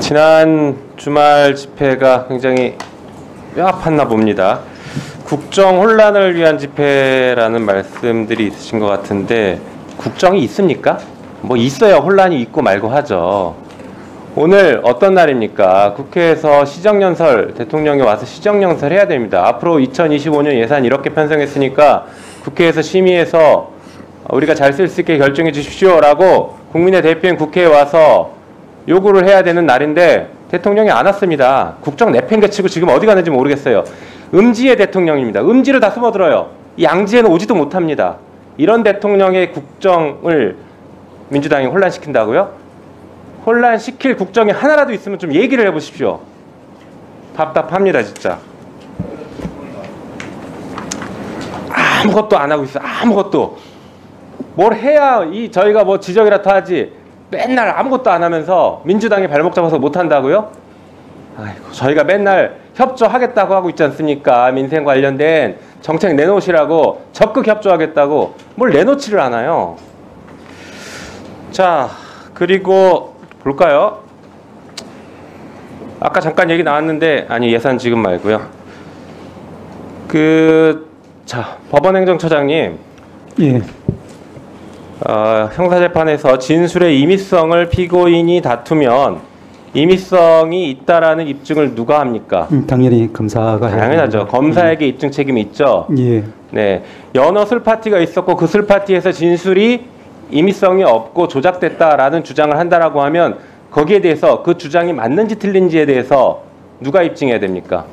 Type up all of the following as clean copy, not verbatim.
지난 주말 집회가 굉장히 뼈아팠나 봅니다. 국정 혼란을 위한 집회라는 말씀들이 있으신 것 같은데 국정이 있습니까? 뭐 있어야 혼란이 있고 말고 하죠. 오늘 어떤 날입니까? 국회에서 시정연설, 대통령이 와서 시정연설 해야 됩니다. 앞으로 2025년 예산 이렇게 편성했으니까 국회에서 심의해서 우리가 잘 쓸 수 있게 결정해 주십시오 라고 국민의 대표인 국회에 와서 요구를 해야 되는 날인데 대통령이 안 왔습니다. 국정 내팽개치고 지금 어디 가는지 모르겠어요. 음지의 대통령입니다. 음지를 다 숨어들어요. 이 양지에는 오지도 못합니다. 이런 대통령의 국정을 민주당이 혼란시킨다고요? 혼란시킬 국정이 하나라도 있으면 좀 얘기를 해보십시오. 답답합니다 진짜. 아무것도 안 하고 있어요. 아무것도. 뭘 해야 저희가 뭐 지적이라도 하지 맨날 아무것도 안 하면서 민주당이 발목 잡아서 못 한다고요? 아이고, 저희가 맨날 협조하겠다고 하고 있지 않습니까? 민생 관련된 정책 내놓으시라고 적극 협조하겠다고 뭘 내놓지를 않아요. 자, 그리고 볼까요? 아까 잠깐 얘기 나왔는데 아니 예산 지금 말고요. 자, 법원행정처장님. 예. 형사재판에서 진술의 임의성을 피고인이 다투면 임의성이 있다라는 입증을 누가 합니까? 당연히 검사가 해야 당연하죠. 됩니다. 검사에게 입증 책임이 있죠. 예. 네, 연어 술 파티가 있었고 그 술 파티에서 진술이 임의성이 없고 조작됐다라는 주장을 한다라고 하면 거기에 대해서 그 주장이 맞는지 틀린지에 대해서 누가 입증해야 됩니까?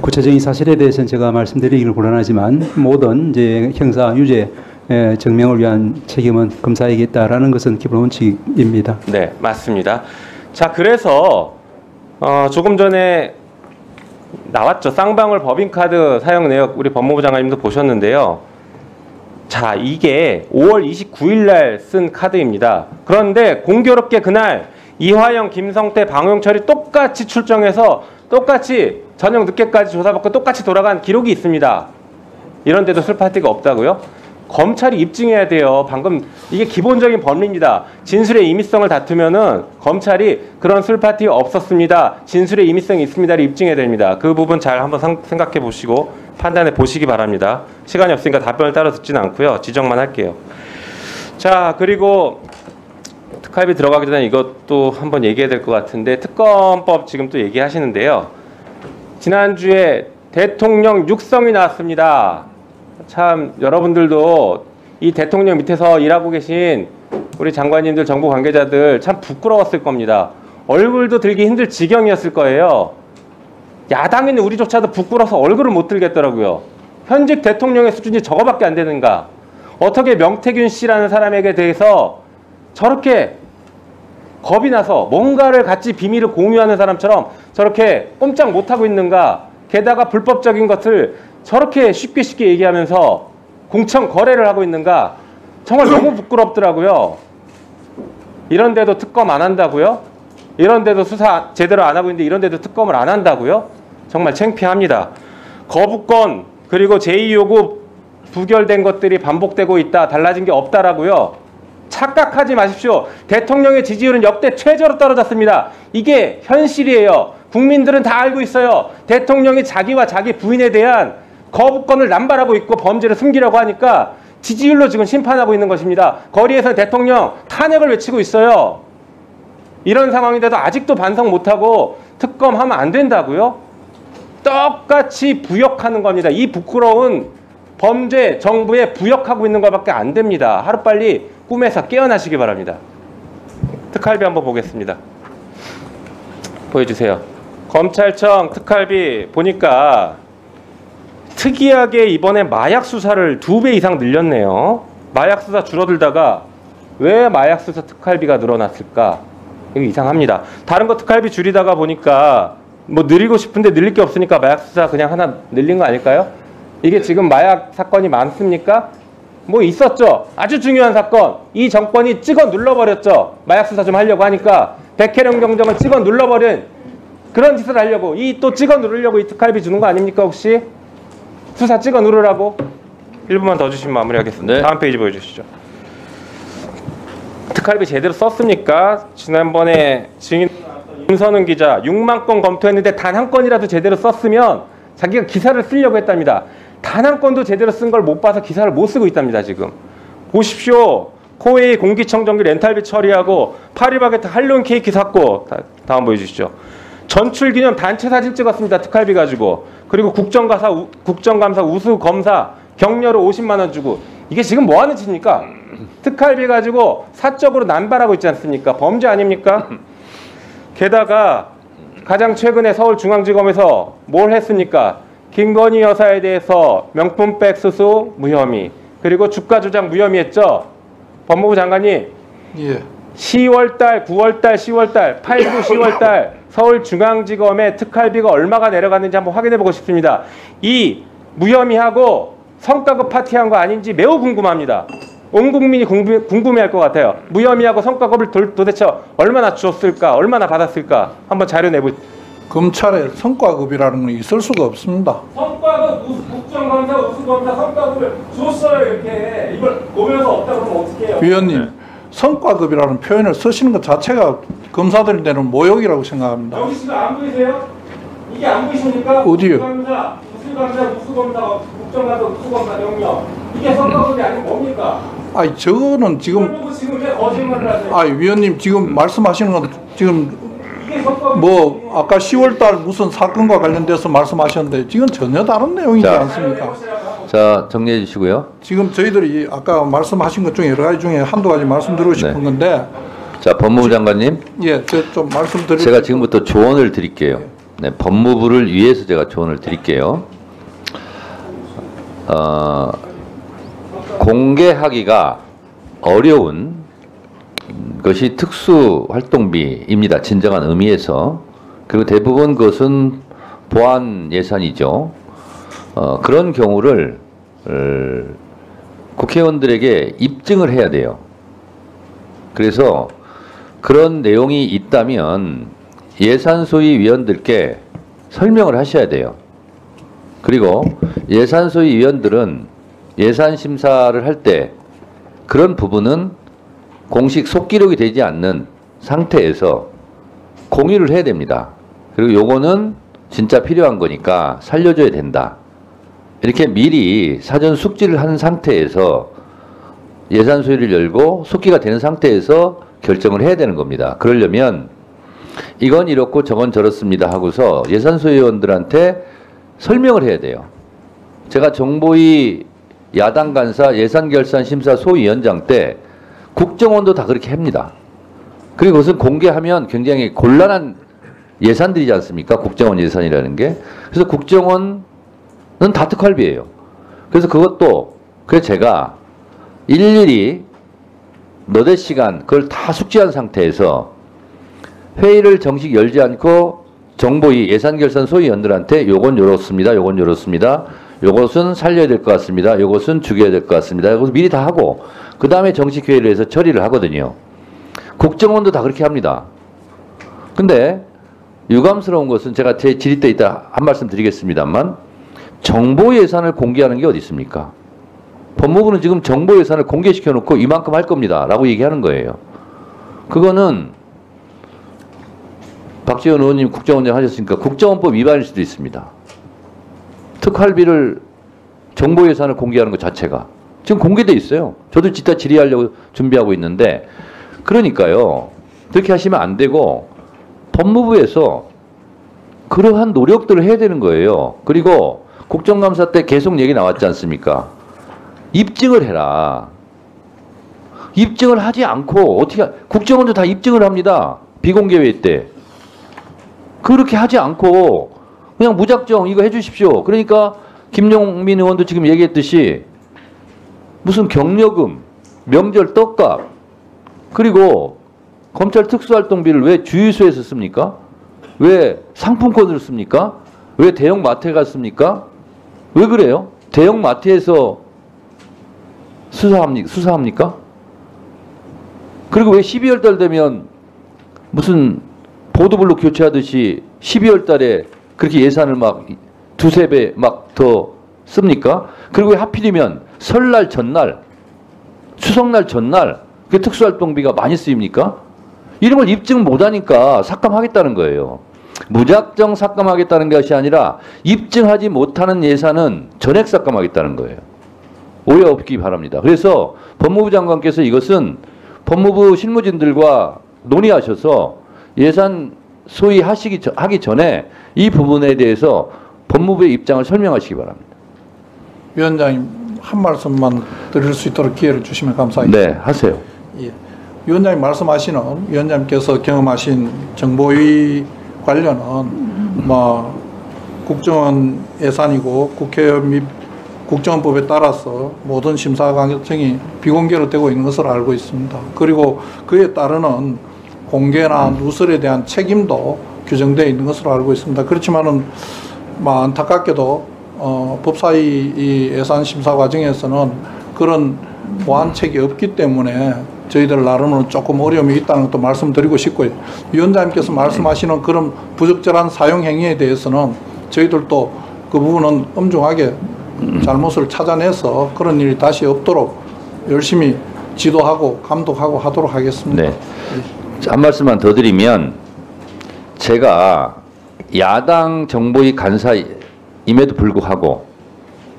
구체적인 사실에 대해서는 제가 말씀드리기는 곤란하지만 모든 이제 형사 유죄 증명을 위한 책임은 검사에게 있다라는 것은 기본 원칙입니다. 네, 맞습니다. 자, 그래서 조금 전에 나왔죠. 쌍방울 법인카드 사용 내역 우리 법무부 장관님도 보셨는데요. 자, 이게 5월 29일 날 쓴 카드입니다. 그런데 공교롭게 그날 이화영, 김성태, 방용철이 똑같이 출정해서 똑같이 저녁 늦게까지 조사받고 똑같이 돌아간 기록이 있습니다. 이런데도 술파티가 없다고요? 검찰이 입증해야 돼요. 방금 이게 기본적인 법리입니다. 진술의 임의성을 다투면은 검찰이 그런 술파티 없었습니다. 진술의 임의성이 있습니다를 입증해야 됩니다. 그 부분 잘 한번 생각해 보시고 판단해 보시기 바랍니다. 시간이 없으니까 답변을 따로 듣지는 않고요. 지적만 할게요. 자, 그리고 특활비 들어가기 전에 이것도 한번 얘기해야 될 것 같은데 특검법 지금 또 얘기하시는데요. 지난주에 대통령 육성이 나왔습니다. 참 여러분들도 이 대통령 밑에서 일하고 계신 우리 장관님들, 정부 관계자들 참 부끄러웠을 겁니다. 얼굴도 들기 힘들 지경이었을 거예요. 야당에 있는 우리조차도 부끄러워서 얼굴을 못 들겠더라고요. 현직 대통령의 수준이 저거밖에 안 되는가? 어떻게 명태균 씨라는 사람에게 대해서 저렇게 겁이 나서 뭔가를 같이 비밀을 공유하는 사람처럼 저렇게 꼼짝 못하고 있는가? 게다가 불법적인 것을 저렇게 쉽게 얘기하면서 공천 거래를 하고 있는가? 정말 너무 부끄럽더라고요. 이런데도 특검 안 한다고요? 이런데도 수사 제대로 안 하고 있는데 이런데도 특검을 안 한다고요? 정말 창피합니다. 거부권 그리고 제2요구 부결된 것들이 반복되고 있다. 달라진 게 없다라고요? 착각하지 마십시오. 대통령의 지지율은 역대 최저로 떨어졌습니다. 이게 현실이에요. 국민들은 다 알고 있어요. 대통령이 자기와 자기 부인에 대한 거부권을 남발하고 있고 범죄를 숨기려고 하니까 지지율로 지금 심판하고 있는 것입니다. 거리에서 대통령 탄핵을 외치고 있어요. 이런 상황인데도 아직도 반성 못하고 특검하면 안 된다고요? 똑같이 부역하는 겁니다. 이 부끄러운 범죄 정부에 부역하고 있는 것밖에 안 됩니다. 하루빨리 꿈에서 깨어나시기 바랍니다. 특활비 한번 보겠습니다. 보여주세요. 검찰청 특활비 보니까 특이하게 이번에 마약 수사를 2배 이상 늘렸네요. 마약 수사 줄어들다가 왜 마약 수사 특활비가 늘어났을까? 이거 이상합니다. 다른 거 특활비 줄이다가 보니까 뭐 늘리고 싶은데 늘릴 게 없으니까 마약 수사 그냥 하나 늘린 거 아닐까요? 이게 지금 마약 사건이 많습니까? 뭐 있었죠. 아주 중요한 사건. 이 정권이 찍어 눌러버렸죠. 마약 수사 좀 하려고 하니까 백혜령 경정을 찍어 눌러버린 그런 짓을 하려고 또 찍어 누르려고 이 특활비 주는 거 아닙니까 혹시? 수사 찍어 누르라고? 1분만 더 주시면 마무리하겠습니다. 네. 다음 페이지 보여주시죠. 특활비 제대로 썼습니까? 지난번에 증인 김선은 기자 6만 건 검토했는데 단 한 건이라도 제대로 썼으면 자기가 기사를 쓰려고 했답니다. 단 한 건도 제대로 쓴 걸 못 봐서 기사를 못 쓰고 있답니다. 지금 보십시오. 코웨이 공기청정기 렌탈비 처리하고 파리바게트 할로윈 케이크 샀고, 다음 보여주시죠. 전출기념 단체 사진 찍었습니다. 특활비 가지고. 그리고 국정감사 우수검사 격려로 50만 원 주고. 이게 지금 뭐 하는 짓입니까? 특활비 가지고 사적으로 남발하고 있지 않습니까? 범죄 아닙니까? 게다가 가장 최근에 서울중앙지검에서 뭘 했습니까? 김건희 여사에 대해서 명품백 수수 무혐의, 그리고 주가 조작 무혐의 했죠? 법무부 장관님, 예. 10월달, 9월달, 10월달, 8구 10월달 서울중앙지검의 특활비가 얼마가 내려갔는지 한번 확인해보고 싶습니다. 이 무혐의하고 성과급 파티한 거 아닌지 매우 궁금합니다. 온 국민이 궁금해할 것 같아요. 무혐의하고 성과급을 도대체 얼마나 줬을까, 얼마나 받았을까 한번 자료 내보시죠. 검찰에 성과급이라는 건 있을 수가 없습니다. 성과급, 국정감사, 우수검사 성과급을 줬어요. 이렇게 이걸 보면서 없다 그러면 어떻게 해요? 위원님, 성과급이라는 표현을 쓰시는 것 자체가 검사들한테는 모욕이라고 생각합니다. 여기 지금 안 보이세요? 이게 안 보이십니까? 어디요? 국정감사, 우수검사, 국정감사, 우수검사 명령. 이게 성과급이 아니면 뭡니까? 아니 저거는 지금 보고 지금 왜 거짓말을 하세요? 아니 위원님 지금 말씀하시는 건 지금 이게 성과급 뭐 아까 10월달 무슨 사건과 관련돼서 말씀하셨는데 지금 전혀 다른 내용이지 않습니까? 자, 정리해 주시고요. 지금 저희들이 아까 말씀하신 것 중에 여러 가지 중에 한두 가지 말씀드리고 싶은 네. 건데 자, 법무부 장관님. 예, 제가 좀 말씀드릴 제가 지금부터 조언을 드릴게요. 네, 법무부를 위해서 제가 조언을 드릴게요. 공개하기가 어려운 것이 특수활동비입니다. 진정한 의미에서. 그리고 대부분 그것은 보안 예산이죠. 그런 경우를 국회의원들에게 입증을 해야 돼요. 그래서 그런 내용이 있다면 예산소위 위원들께 설명을 하셔야 돼요. 그리고 예산소위 위원들은 예산 심사를 할 때 그런 부분은 공식 속기록이 되지 않는 상태에서 공유를 해야 됩니다. 그리고 요거는 진짜 필요한 거니까 살려줘야 된다. 이렇게 미리 사전 숙지를 한 상태에서 예산 소위를 열고 속기가 되는 상태에서 결정을 해야 되는 겁니다. 그러려면 이건 이렇고 저건 저렇습니다 하고서 예산 소위원들한테 설명을 해야 돼요. 제가 정보위 야당 간사 예산결산심사 소위원장 때 국정원도 다 그렇게 합니다. 그리고 그것은 공개하면 굉장히 곤란한 예산들이지 않습니까? 국정원 예산이라는 게. 그래서 국정원은 다 특활비예요. 그래서 그것도 그래서 제가 일일이 너댓 시간 그걸 다 숙지한 상태에서 회의를 정식 열지 않고 정보위 예산결산 소위원들한테 요건 요렇습니다. 요건 요렇습니다. 요것은 살려야 될 것 같습니다. 요것은 죽여야 될 것 같습니다. 그래서 미리 다 하고 그 다음에 정식 회의를 해서 처리를 하거든요. 국정원도 다 그렇게 합니다. 근데 유감스러운 것은 제가 제 질의 때 이따 한 말씀 드리겠습니다만 정보 예산을 공개하는 게 어디 있습니까? 법무부는 지금 정보 예산을 공개시켜 놓고 이만큼 할 겁니다. 라고 얘기하는 거예요. 그거는 박지원 의원님 국정원장 하셨으니까 국정원법 위반일 수도 있습니다. 특활비를 정보 예산을 공개하는 것 자체가 지금 공개돼 있어요. 저도 이따 질의하려고 준비하고 있는데 그러니까요. 그렇게 하시면 안 되고 법무부에서 그러한 노력들을 해야 되는 거예요. 그리고 국정감사 때 계속 얘기 나왔지 않습니까? 입증을 해라. 입증을 하지 않고 어떻게 국정원도 다 입증을 합니다. 비공개 회의 때. 그렇게 하지 않고 그냥 무작정 이거 해주십시오. 그러니까 김용민 의원도 지금 얘기했듯이 무슨 격려금, 명절 떡값, 그리고 검찰 특수활동비를 왜 주유소에서 씁니까? 왜 상품권으로 씁니까? 왜 대형 마트에 갔습니까? 왜 그래요? 대형 마트에서 수사합니까? 그리고 왜 12월 달 되면 무슨 보도블록 교체하듯이 12월 달에 그렇게 예산을 막 두세 배 막 더 씁니까? 그리고 왜 하필이면 설날 전날, 추석날 전날 그 특수활동비가 많이 쓰입니까? 이런 걸 입증 못하니까 삭감하겠다는 거예요. 무작정 삭감하겠다는 것이 아니라 입증하지 못하는 예산은 전액 삭감하겠다는 거예요. 오해 없기 바랍니다. 그래서 법무부 장관께서 이것은 법무부 실무진들과 논의하셔서 예산 소위 하기 전에 이 부분에 대해서 법무부의 입장을 설명하시기 바랍니다. 위원장님 한 말씀만 드릴 수 있도록 기회를 주시면 감사하겠습니다. 네, 하세요. 예. 위원장님 말씀하시는 위원장님께서 경험하신 정보위 관련은 뭐 국정원 예산이고 국회의원 및 국정원법에 따라서 모든 심사 과정이 비공개로 되고 있는 것으로 알고 있습니다. 그리고 그에 따르는 공개나 누설에 대한 책임도 규정되어 있는 것으로 알고 있습니다. 그렇지만은 뭐 안타깝게도 법사위 이 예산 심사 과정에서는 그런 보완책이 없기 때문에 저희들 나름으로 조금 어려움이 있다는 것도 말씀드리고 싶고요. 위원장님께서 말씀하시는 그런 부적절한 사용 행위에 대해서는 저희들도 그 부분은 엄중하게 잘못을 찾아내서 그런 일이 다시 없도록 열심히 지도하고 감독하고 하도록 하겠습니다. 네. 한 말씀만 더 드리면 제가 야당 정보위 간사임에도 불구하고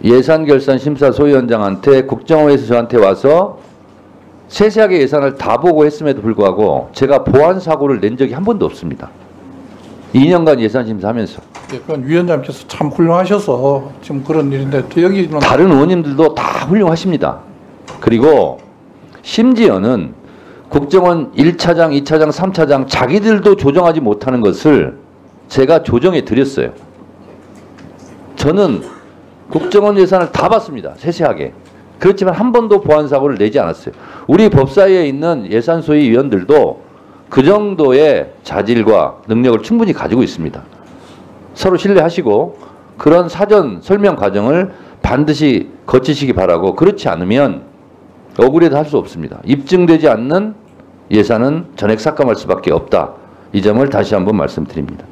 예산결산심사소위원장한테 국정원에서 저한테 와서 세세하게 예산을 다 보고 했음에도 불구하고 제가 보완 사고를 낸 적이 한 번도 없습니다. 2년간 예산심사하면서. 예, 그건 위원장님께서 참 훌륭하셔서 지금 그런 일인데 여기는 다른 의원님들도 다 훌륭하십니다. 그리고 심지어는 국정원 1차장, 2차장, 3차장 자기들도 조정하지 못하는 것을 제가 조정해 드렸어요. 저는 국정원 예산을 다 봤습니다. 세세하게. 그렇지만 한 번도 보완 사고를 내지 않았어요. 우리 법사위에 있는 예산소위 위원들도 그 정도의 자질과 능력을 충분히 가지고 있습니다. 서로 신뢰하시고 그런 사전 설명 과정을 반드시 거치시기 바라고, 그렇지 않으면 억울해도 할 수 없습니다. 입증되지 않는 예산은 전액 삭감할 수밖에 없다. 이 점을 다시 한번 말씀드립니다.